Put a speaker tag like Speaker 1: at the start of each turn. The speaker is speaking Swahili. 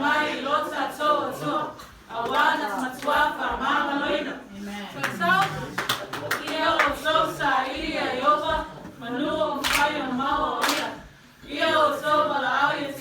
Speaker 1: mai lota to awana matwa fa mama loina so ia o so sa ia yoba manuo mfayo mao ia o so bala au